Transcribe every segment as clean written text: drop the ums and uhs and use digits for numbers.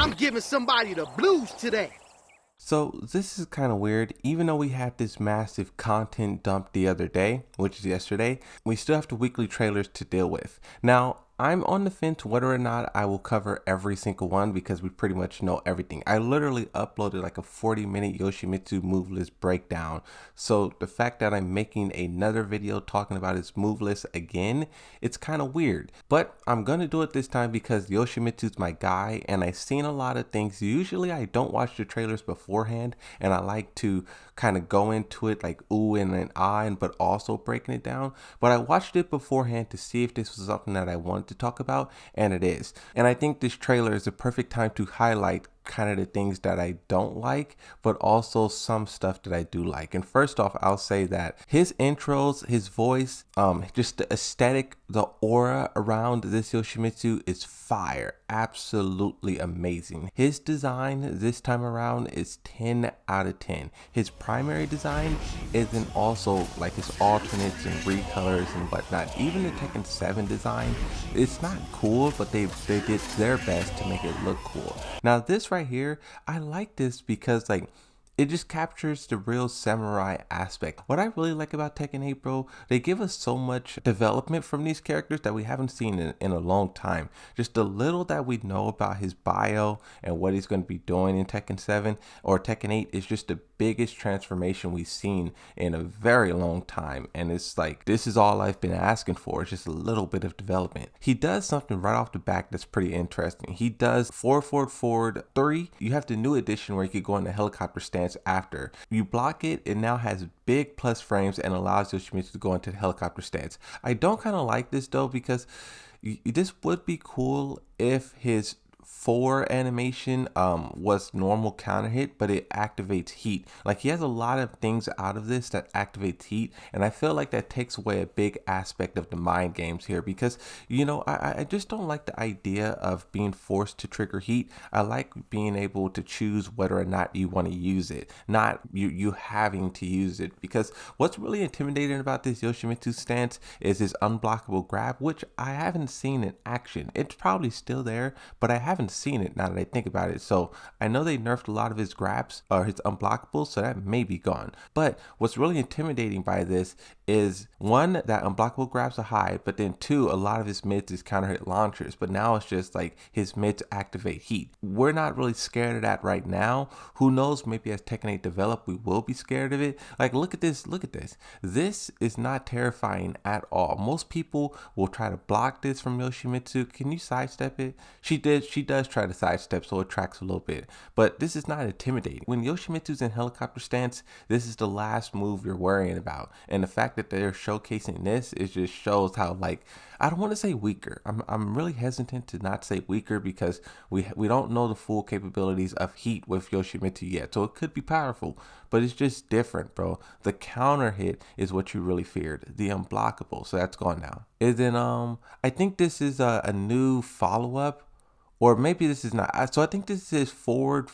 I'm giving somebody the blues today. So this is kind of weird. Even though we had this massive content dump the other day, which is yesterday, we still have the weekly trailers to deal with. Now, I'm on the fence whether or not I will cover every single one because we pretty much know everything. I literally uploaded like a 40-minute Yoshimitsu move list breakdown. So the fact that I'm making another video talking about his move list again, it's kind of weird. But I'm going to do it this time because Yoshimitsu's my guy and I've seen a lot of things. Usually I don't watch the trailers beforehand and I like to kind of go into it like ooh and ah, but also breaking it down. But I watched it beforehand to see if this was something that I wanted to talk about, and it is. And I think this trailer is a perfect time to highlight kind of the things that I don't like, but also some stuff that I do like. And first off, I'll say that his intros, his voice, just the aesthetic, the aura around this Yoshimitsu is fire. Absolutely amazing. His design this time around is 10 out of 10. His primary design isn't also like his alternates and recolors and whatnot. Even the Tekken 7 design, it's not cool, but they did their best to make it look cool. Now this right here, I like this because like it just captures the real samurai aspect. What I really like about Tekken 8, bro, they give us so much development from these characters that we haven't seen in a long time. Just the little that we know about his bio and what he's going to be doing in Tekken 7 or Tekken 8 is just the biggest transformation we've seen in a very long time. And it's like, this is all I've been asking for. It's just a little bit of development. He does something right off the back that's pretty interesting. He does forward 3. You have the new edition where you could go in the helicopter stance after. You block it, it now has big plus frames and allows Yoshimitsu to go into the helicopter stance. I don't kind of like this though because this would be cool if his 4 animation was normal counter hit, but it activates heat. Like he has a lot of things out of this that activates heat, and I feel like that takes away a big aspect of the mind games here because you know I just don't like the idea of being forced to trigger heat. I like being able to choose whether or not you want to use it, not you having to use it, because what's really intimidating about this Yoshimitsu stance is his unblockable grab, which I haven't seen in action. It's probably still there, but I haven't seen it now that I think about it. So I know they nerfed a lot of his grabs or his unblockables, so that may be gone. But what's really intimidating by this is one, that unblockable grabs are high, but then two, a lot of his mids is counter hit launchers, but now it's just like his mids activate heat. We're not really scared of that right now. Who knows, maybe as Tekken 8 develop, we will be scared of it. Like look at this. This is not terrifying at all. Most people will try to block this from Yoshimitsu. Can you sidestep it? She does try to sidestep, so it tracks a little bit, but this is not intimidating. When Yoshimitsu's in helicopter stance, this is the last move you're worrying about, and the fact that they're showcasing this, it just shows how, like, I don't want to say weaker. I'm really hesitant to not say weaker because we don't know the full capabilities of heat with Yoshimitsu yet, so it could be powerful, but it's just different, bro. The counter hit is what you really feared, the unblockable, so that's gone now. And then I think this is a new follow-up, or maybe this is not. So I think this is forward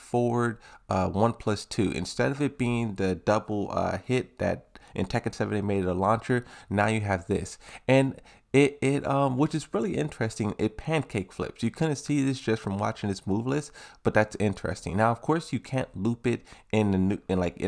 1+2. Instead of it being the double hit that in Tekken 7 they made it a launcher, now you have this. And it which is really interesting, it pancake flips. You couldn't see this just from watching this move list, but that's interesting. Now, of course, you can't loop it in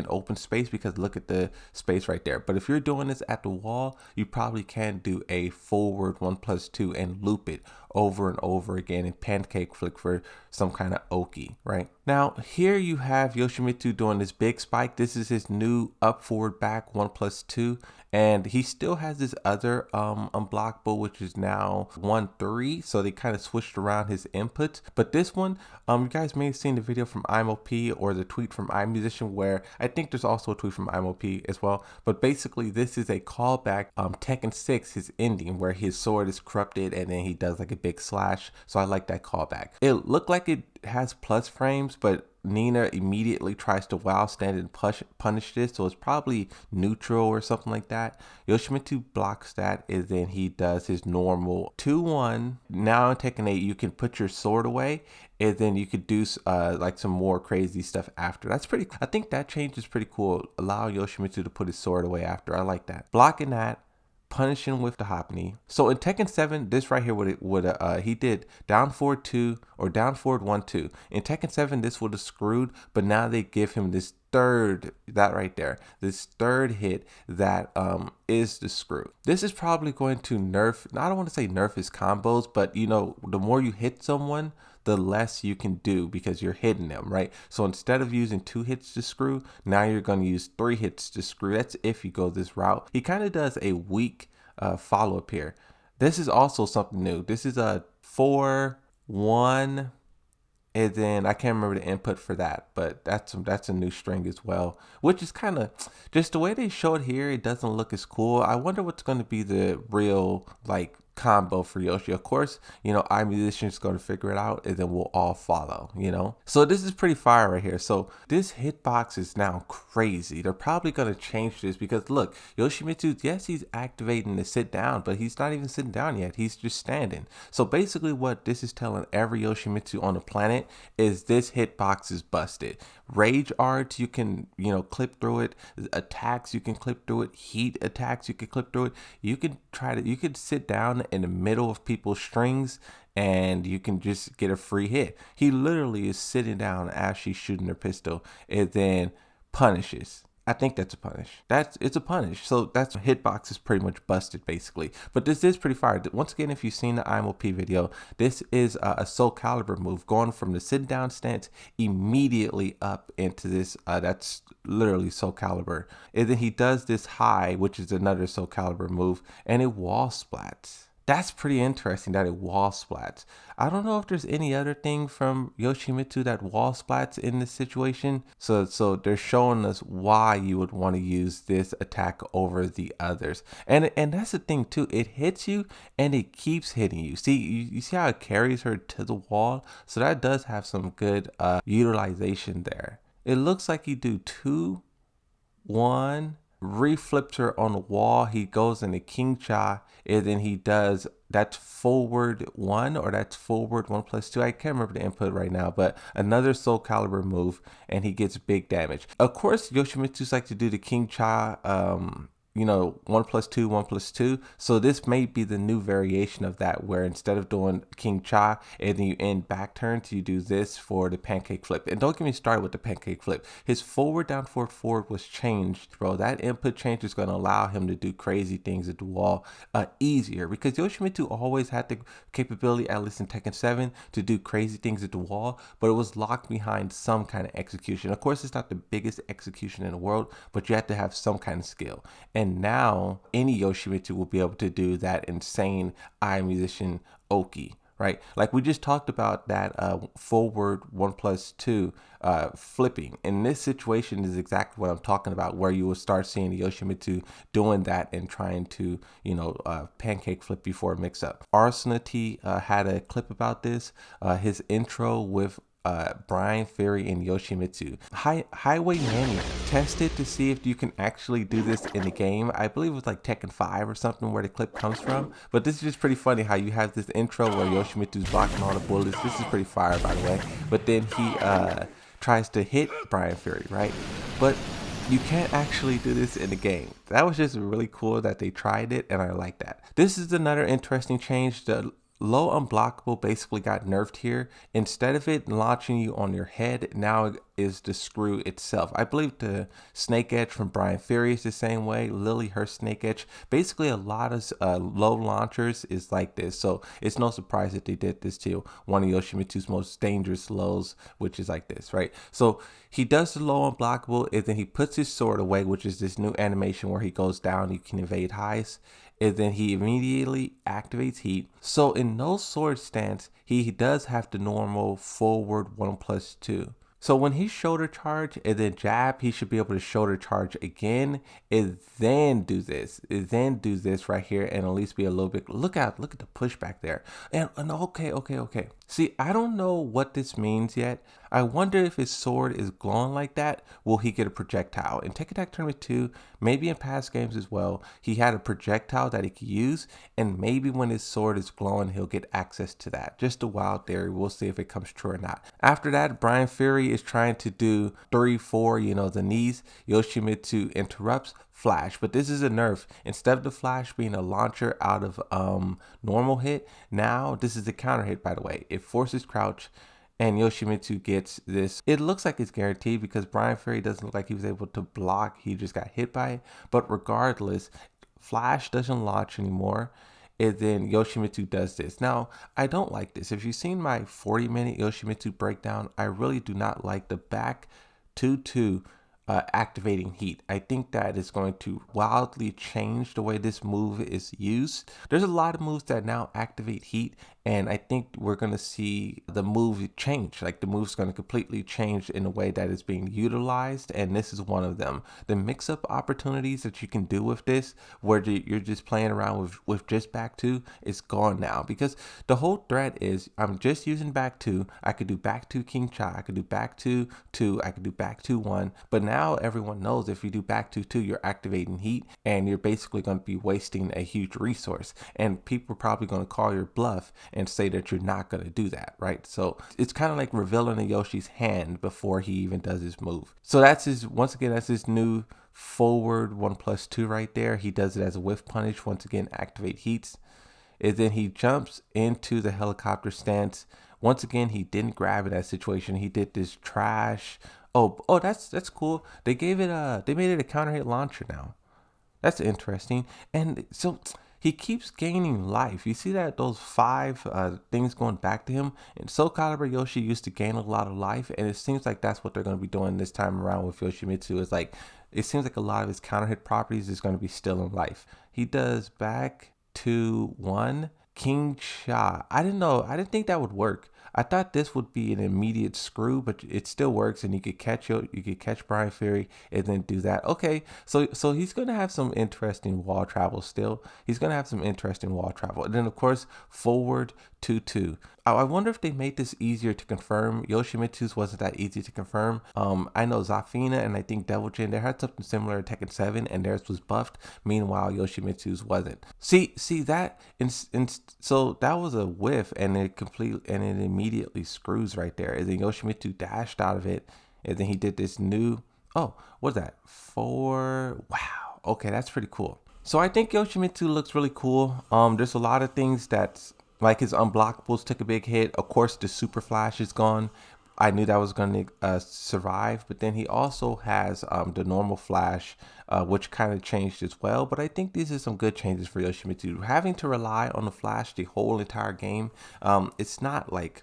open space because look at the space right there. But if you're doing this at the wall, you probably can do a forward 1+2 and loop it over and over again and pancake flick for some kind of oki, right? Now, here you have Yoshimitsu doing this big spike. This is his new up, forward, back 1+2. And he still has this other unblockable, which is now 1-3. So they kind of switched around his inputs. But this one, you guys may have seen the video from IMOP or the tweet from iMusician, where I think there's also a tweet from IMOP as well. But basically, this is a callback Tekken 6, his ending, where his sword is corrupted and then he does like a big slash. So I like that callback. It looked like it has plus frames, but Nina immediately tries to WoW stand and punish this, so it's probably neutral or something like that. Yoshimitsu blocks that, and then he does his normal 2-1. Now in Tekken 8, you can put your sword away, and then you could do like some more crazy stuff after. That's pretty. I think that change is pretty cool. Allow Yoshimitsu to put his sword away after. I like that. Blocking that. punishing with the hop knee. So in Tekken 7, this right here he did down forward 2 or down forward 1-2. In Tekken 7, this would have screwed, but now they give him this third, that right there, this third hit that is the screw. This is probably going to nerf, I don't want to say nerf his combos, but you know, the more you hit someone, the less you can do because you're hitting them, right? So instead of using 2 hits to screw, now you're going to use 3 hits to screw. That's if you go this route. He kind of does a weak follow-up here. This is also something new. This is a 4-1, and then I can't remember the input for that, but that's a new string as well, which is kind of just the way they show it here. It doesn't look as cool. I wonder what's going to be the real like combo for Yoshi. Of course, you know, iMusician is going to figure it out and then we'll all follow, you know. So this is pretty fire right here. So this hitbox is now crazy. They're probably going to change this because look, Yoshimitsu, yes, he's activating the sit down, but he's not even sitting down yet. He's just standing. So basically what this is telling every Yoshimitsu on the planet is this hitbox is busted. Rage arts, you can, you know, clip through it. Attacks, you can clip through it. Heat attacks, you can clip through it. You could sit down in the middle of people's strings and you can just get a free hit. He literally is sitting down as she's shooting her pistol and then punishes. I think that's a punish. It's a punish. So that's hitbox is pretty much busted basically. But this is pretty fire. Once again, if you've seen the IMOP video, this is a Soulcalibur move going from the sit down stance immediately up into this. That's literally Soulcalibur. And then he does this high, which is another Soulcalibur move, and it wall splats. That's pretty interesting that it wall splats. I don't know if there's any other thing from Yoshimitsu that wall splats in this situation. So they're showing us why you would want to use this attack over the others. And that's the thing too. It hits you and it keeps hitting you. See, you see how it carries her to the wall? So that does have some good utilization there. It looks like you do 2, 1, reflips her on the wall. He goes into King Cha, and then he does that's forward 1 or that's forward 1+2. I can't remember the input right now, but another Soulcalibur move, and he gets big damage. Of course, Yoshimitsu's like to do the King Cha, you know, 1+2, 1+2. So this may be the new variation of that, where instead of doing King Cha and then you end back turns, you do this for the pancake flip. And don't get me started with the pancake flip. His forward, down, forward was changed, bro. That input change is going to allow him to do crazy things at the wall easier, because Yoshimitsu always had the capability, at least in Tekken 7, to do crazy things at the wall, but it was locked behind some kind of execution. Of course, it's not the biggest execution in the world, but you have to have some kind of skill. And now any Yoshimitsu will be able to do that insane iMusician Oki, right? Like we just talked about that forward 1+2 flipping. And this situation is exactly what I'm talking about, where you will start seeing the Yoshimitsu doing that and trying to, you know, pancake flip before mix up. Arsena T had a clip about this, his intro with Brian Ferry and Yoshimitsu. Highway Mania tested to see if you can actually do this in the game. I believe it was like Tekken 5 or something where the clip comes from. But this is just pretty funny how you have this intro where Yoshimitsu's blocking all the bullets. This is pretty fire, by the way. But then he tries to hit Brian Ferry, right? But you can't actually do this in the game. That was just really cool that they tried it, and I like that. This is another interesting change. The low unblockable basically got nerfed here. Instead of it launching you on your head, now it is the screw itself. I believe the snake edge from Brian Ferry is the same way. Lily, her snake edge. Basically a lot of low launchers is like this. So it's no surprise that they did this to one of Yoshimitsu's most dangerous lows, which is like this, right? So he does the low unblockable, and then he puts his sword away, which is this new animation where he goes down, you can evade highs. And then he immediately activates heat. So in no sword stance, he does have the normal forward 1+2. So when he shoulder charge and then jab, he should be able to shoulder charge again and then do this. And then do this right here and at least be a little bit, look at the pushback there. And okay. See, I don't know what this means yet. I wonder if his sword is glowing like that, will he get a projectile? In Tekken Tag Tournament 2, maybe in past games as well, he had a projectile that he could use, and maybe when his sword is glowing, he'll get access to that. Just a wild theory. We'll see if it comes true or not. After that, Brian Ferry is trying to do 3-4, you know, the knees. Yoshimitsu interrupts, flash, but this is a nerf. Instead of the flash being a launcher out of normal hit, now this is the counter hit, by the way. It forces crouch, and Yoshimitsu gets this. It looks like it's guaranteed because Brian Fury doesn't look like he was able to block. He just got hit by it. But regardless, flash doesn't launch anymore. And then Yoshimitsu does this. Now, I don't like this. If you've seen my 40-minute Yoshimitsu breakdown, I really do not like the back 2-2 activating heat. I think that is going to wildly change the way this move is used. There's a lot of moves that now activate heat, and I think we're going to see the move change. Like the move's going to completely change in the way that it's being utilized, and this is one of them. The mix-up opportunities that you can do with this, where you're just playing around with just back two, is gone now, because the whole threat is I'm just using back two. I could do back two King Cha, I could do back two 2, I could do back 2-1, but now everyone knows if you do back 2-2, you're activating heat, and you're basically going to be wasting a huge resource, and people are probably going to call your bluff and say that you're not going to do that, right? So it's kind of like revealing a Yoshi's hand before he even does his move. So that's his, once again, that's his new forward 1+2 right there. He does it as a whiff punish, once again, activate heats. And then he jumps into the helicopter stance. Once again, he didn't grab in that situation. He did this trash. Oh, that's cool. They made it a counter hit launcher now. That's interesting. And so he keeps gaining life. You see that those 5 things going back to him. And Soulcalibur Yoshi used to gain a lot of life, and it seems like that's what they're going to be doing this time around with Yoshimitsu. Is like it seems like a lot of his counter hit properties is going to be still in life. He does back 2-1 King Cha. I didn't think that would work. I thought this would be an immediate screw, but it still works, and you could catch Brian Fury and then do that. Okay, so he's gonna have some interesting wall travel still. He's gonna have some interesting wall travel. And then of course forward 2-2. I wonder if they made this easier to confirm. Yoshimitsu's wasn't that easy to confirm. I know Zafina and I think Devil Jin, they had something similar to Tekken 7, and theirs was buffed. Meanwhile, Yoshimitsu's wasn't. See that, so that was a whiff, and it immediately screws right there. And then Yoshimitsu dashed out of it, and then he did this new. Oh, what's that? 4. Wow. Okay, that's pretty cool. So I think Yoshimitsu looks really cool. There's a lot of things that's like his unblockables took a big hit. Of course, the super flash is gone. I knew that was going to survive, but then he also has the normal flash, which kind of changed as well. But I think these are some good changes for Yoshimitsu. Having to rely on the flash the whole entire game, it's not like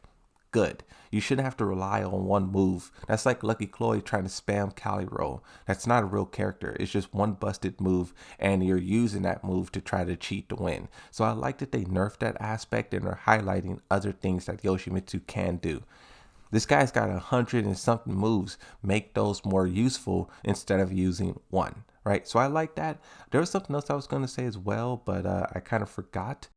good. You shouldn't have to rely on one move. That's like Lucky Chloe trying to spam Cali roll. That's not a real character. It's just one busted move, and you're using that move to try to cheat to win. So I like that they nerfed that aspect and are highlighting other things that Yoshimitsu can do. This guy's got 100 and something moves. Make those more useful instead of using one, right? So I like that. There was something else I was going to say as well, but I kind of forgot.